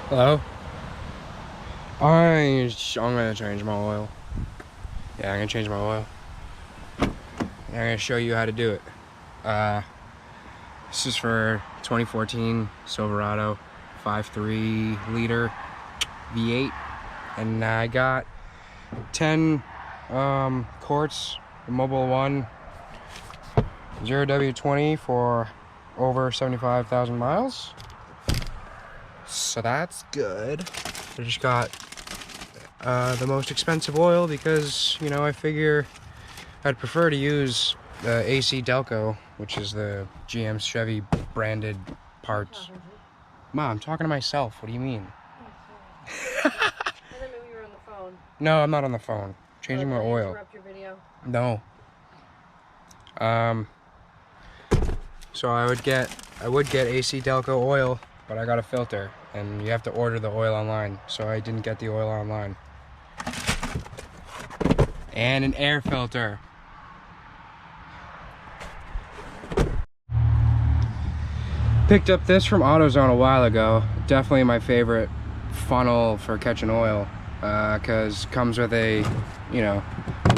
Hello? I'm gonna change my oil. Yeah, I'm gonna change my oil. And I'm gonna show you how to do it. This is for 2014 Silverado 5.3 liter V8. And I got 10 quarts of Mobil 1 0W20 for over 75,000 miles. So that's good. I just got the most expensive oil because, you know, I figure I'd prefer to use the AC Delco, which is the GM Chevy branded parts. Mom, I'm talking to myself. What do you mean? I didn't know you were on the phone. No, I'm not on the phone. Changing my oil. Interrupt your video. No. So I would get AC Delco oil, but I got a filter, and you have to order the oil online. So I didn't get the oil online. And an air filter. Picked up this from AutoZone a while ago. Definitely my favorite funnel for catching oil, because it comes with a, you know,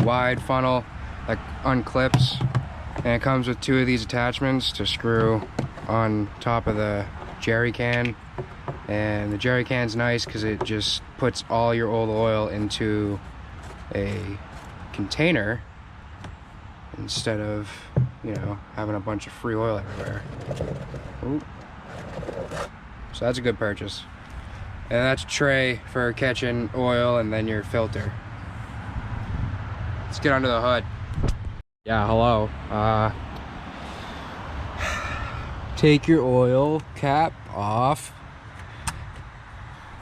wide funnel that unclips, and it comes with 2 of these attachments to screw on top of the jerry can. And the jerry can's nice because it just puts all your old oil into a container instead of, you know, having a bunch of free oil everywhere. Ooh. So that's a good purchase. And that's a tray for catching oil, and then your filter. Let's get under the hood. Yeah, hello. Take your oil cap off.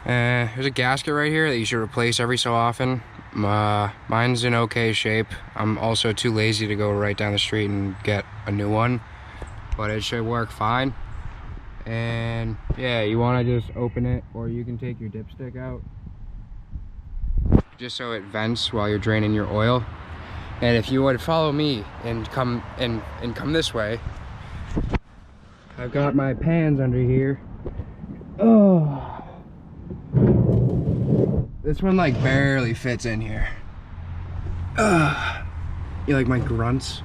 There's a gasket right here that you should replace every so often. Mine's in okay shape. I'm also too lazy to go right down the street and get a new one, but it should work fine. And yeah, you want to just open it, or you can take your dipstick out just so it vents while you're draining your oil. And if you would follow me and come this way, I've got my pans under here. Oh, this one like barely fits in here. You like my grunts?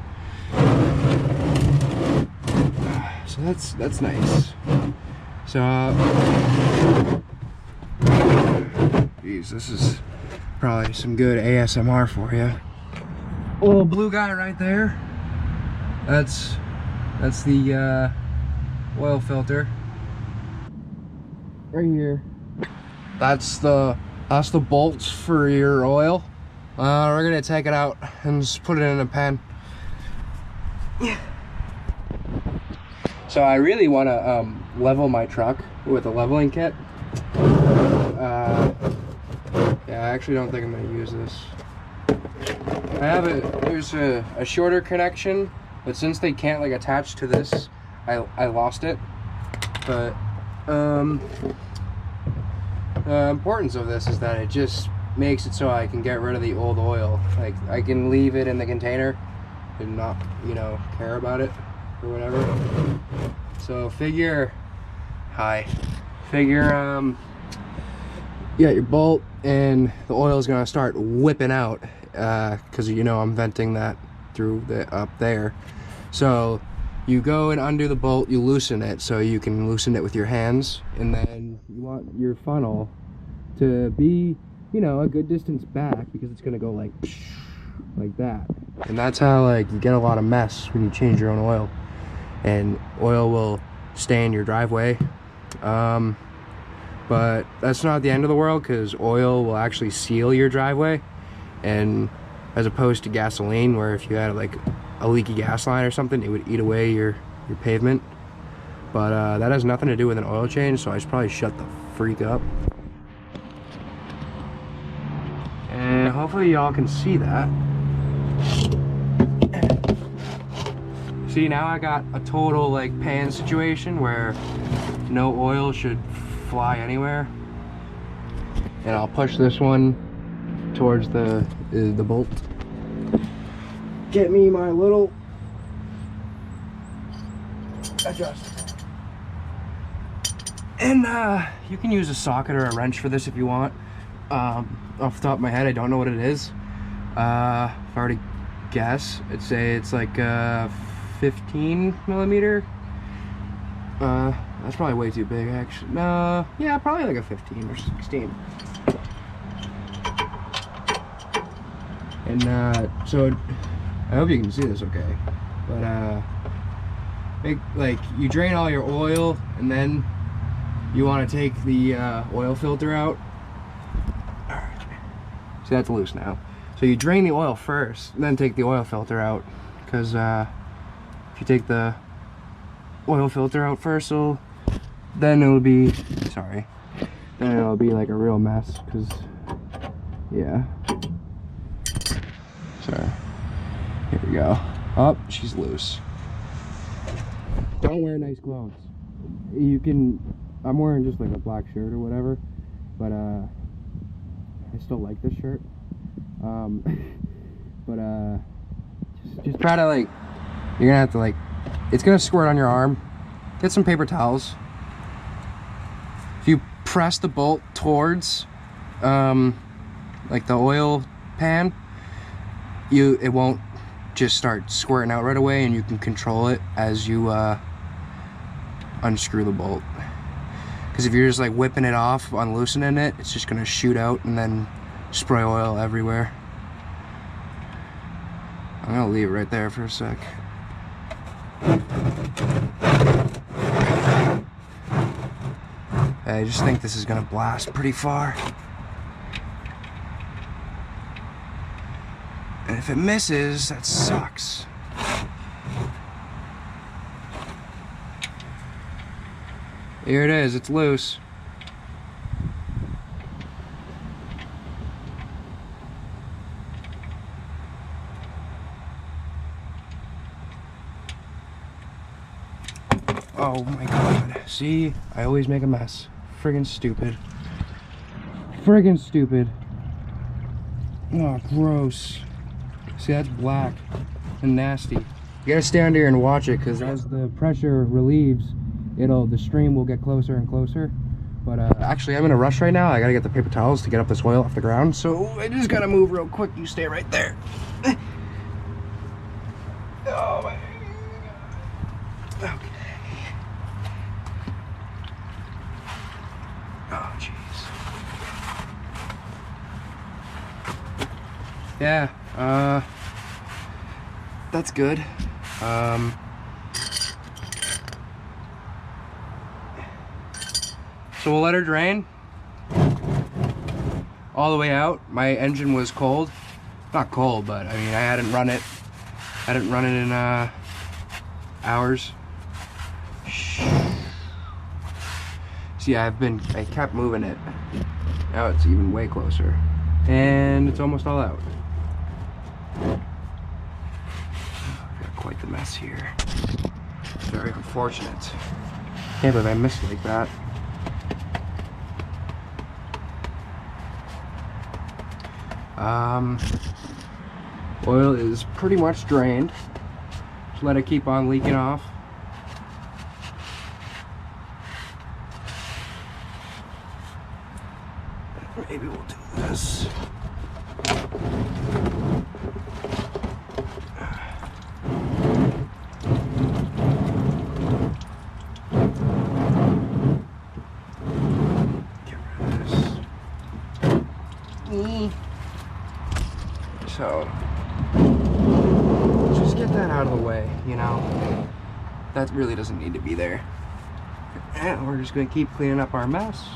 So that's nice. So geez, this is probably some good ASMR for you. Little blue guy right there. That's the oil filter. Right here. That's the bolts for your oil. We're gonna take it out and just put it in a pan. So I really want to level my truck with a leveling kit. Yeah, I actually don't think I'm gonna use this. I have there's a shorter connection, but since they can't like attach to this, I lost it. But the importance of this is that it just makes it so I can get rid of the old oil. Like, I can leave it in the container and not, you know, care about it or whatever. So figure you got your bolt, and the oil is gonna start whipping out because, you know, I'm venting that through up there. So you go and undo the bolt, you loosen it so you can loosen it with your hands, and then you want your funnel to be, you know, a good distance back, because it's gonna go like that. And that's how, like, you get a lot of mess when you change your own oil, and oil will stay in your driveway. But that's not the end of the world, because oil will actually seal your driveway, and as opposed to gasoline, where if you had like a leaky gas line or something, it would eat away your pavement. But that has nothing to do with an oil change, so I should probably shut the freak up. And hopefully y'all can see that. See, now I got a total like pan situation where no oil should fly anywhere. And I'll push this one towards the bolt. Get me my little adjust. And you can use a socket or a wrench for this if you want. Off the top of my head, I don't know what it is. If I were to guess, I'd say it's like 15 millimeter. That's probably way too big, actually. No, yeah, probably like a 15 or 16. And so I hope you can see this okay. But like you drain all your oil, and then you want to take the oil filter out. All right. See, that's loose now. So you drain the oil first, and then take the oil filter out, because if you take the oil filter out first, then it'll be, sorry, then it'll be like a real mess, because, yeah. So, here we go. Oh, she's loose. Don't wear nice clothes. You can, I'm wearing just like a black shirt or whatever, but I still like this shirt. But just try to, like, you're gonna have to, like, it's gonna squirt on your arm. Get some paper towels. If you press the bolt towards like the oil pan, it won't just start squirting out right away, and you can control it as you unscrew the bolt. Because if you're just like whipping it off, unloosening it, it's just gonna shoot out and then spray oil everywhere. I'm gonna leave it right there for a sec. I just think this is gonna blast pretty far. And if it misses, that sucks. Here it is, it's loose. Oh my god. See, I always make a mess. Friggin' stupid. Friggin' stupid. Oh, gross. See, that's black and nasty. You gotta stand here and watch it, because as the pressure relieves, the stream will get closer and closer. But actually, I'm in a rush right now. I gotta get the paper towels to get up this oil off the ground, so I just gotta move real quick. You stay right there. Oh my god. Okay. Oh jeez. Yeah, that's good. So we'll let her drain all the way out. My engine was cold. Not cold, but I mean, I hadn't run it in hours. See, I kept moving it. Now it's even way closer. And it's almost all out. Got quite the mess here. Very unfortunate. Can't believe I missed like that. Oil is pretty much drained. Just let it keep on leaking off. Maybe we'll do this. Get rid of this. So, just get that out of the way, you know? That really doesn't need to be there. And we're just gonna keep cleaning up our mess.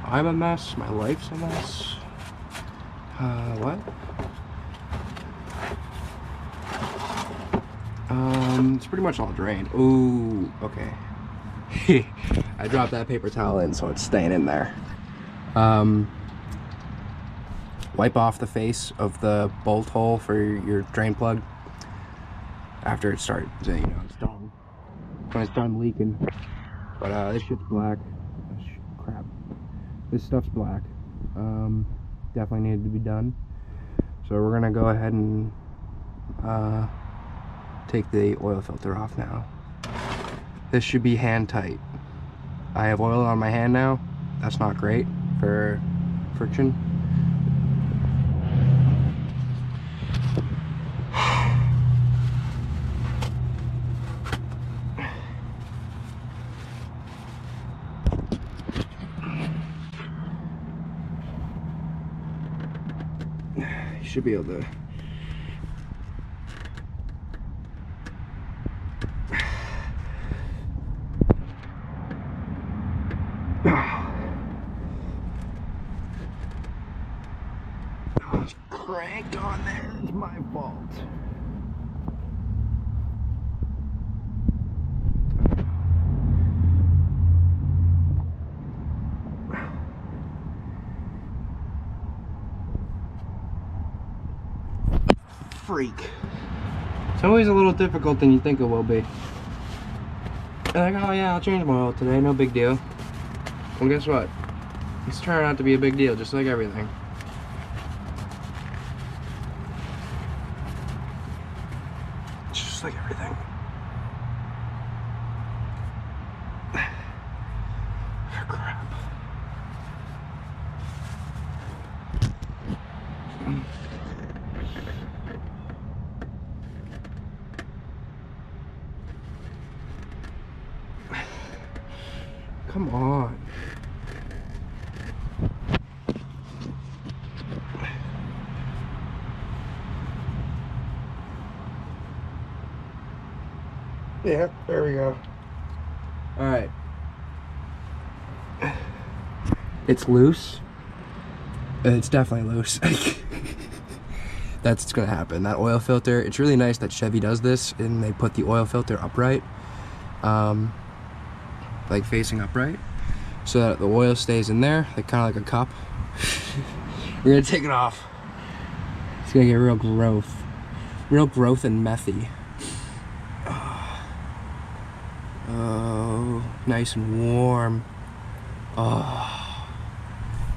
I'm a mess, my life's a mess. What? It's pretty much all drained. Ooh, okay. I dropped that paper towel in, so it's staying in there. Wipe off the face of the bolt hole for your drain plug after it starts, you know, it's done. When it's done leaking. But this shit's black. Crap. This stuff's black. Definitely needed to be done. So we're gonna go ahead and take the oil filter off now. This should be hand tight. I have oil on my hand now. That's not great for friction. You should be able to. It's cranked on there. It's my fault. Freak. It's always a little difficult than you think it will be. You're like, oh yeah, I'll change my oil today, no big deal. Well, guess what? It's turning out to be a big deal, just like everything. Just like everything. Crap. Come on. Yeah, there we go. All right. It's loose. It's definitely loose. That's gonna happen. That oil filter, it's really nice that Chevy does this and they put the oil filter upright. Like facing upright, so that the oil stays in there, like kind of like a cup. We're gonna take it off. It's gonna get real growth and methy. Oh, nice and warm. Oh,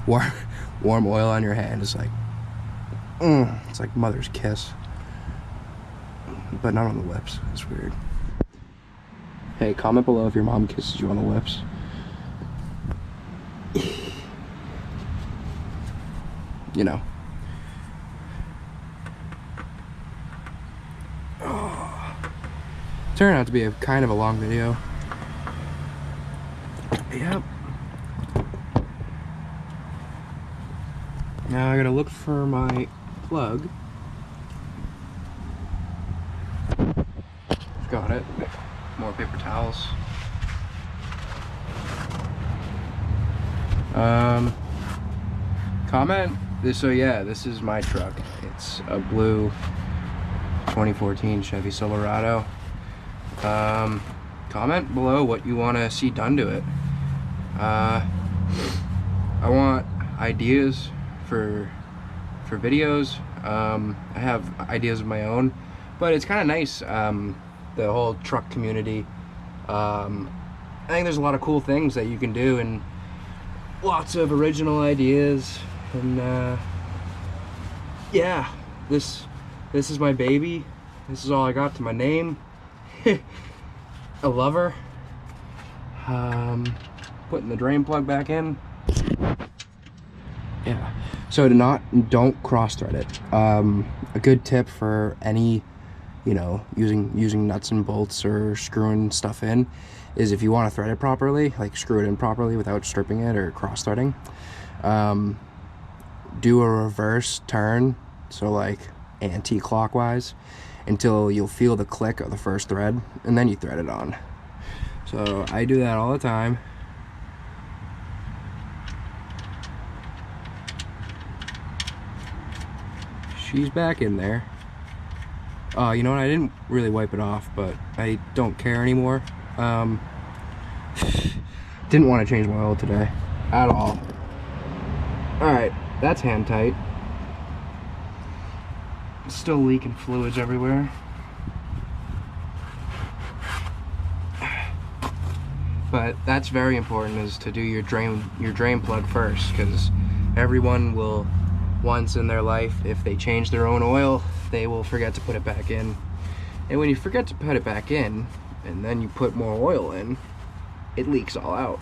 warm oil on your hand is like, it's like mother's kiss, but not on the lips. It's weird. Hey, comment below if your mom kisses you on the lips. You know. Oh. Turned out to be a kind of a long video. Yep. Now I gotta look for my plug. Got it. More paper towels. Comment this. So yeah, this is my truck. It's a blue 2014 Chevy Silverado. Comment below what you want to see done to it. I want ideas for videos. I have ideas of my own, but it's kind of nice. The whole truck community. I think there's a lot of cool things that you can do and lots of original ideas. And yeah, this is my baby. This is all I got to my name. I love her. Putting the drain plug back in. Yeah. So don't cross thread it. A good tip for any, you know, using nuts and bolts or screwing stuff in is if you want to thread it properly, like screw it in properly without stripping it or cross threading, do a reverse turn, so like anti-clockwise, until you'll feel the click of the first thread, and then you thread it on. So I do that all the time. She's back in there. Oh, you know what? I didn't really wipe it off, but I don't care anymore. Didn't want to change my oil today at all. Alright, that's hand tight. Still leaking fluids everywhere. But that's very important, is to do your drain plug first, because everyone will once in their life, if they change their own oil, they will forget to put it back in. And when you forget to put it back in and then you put more oil in, it leaks all out.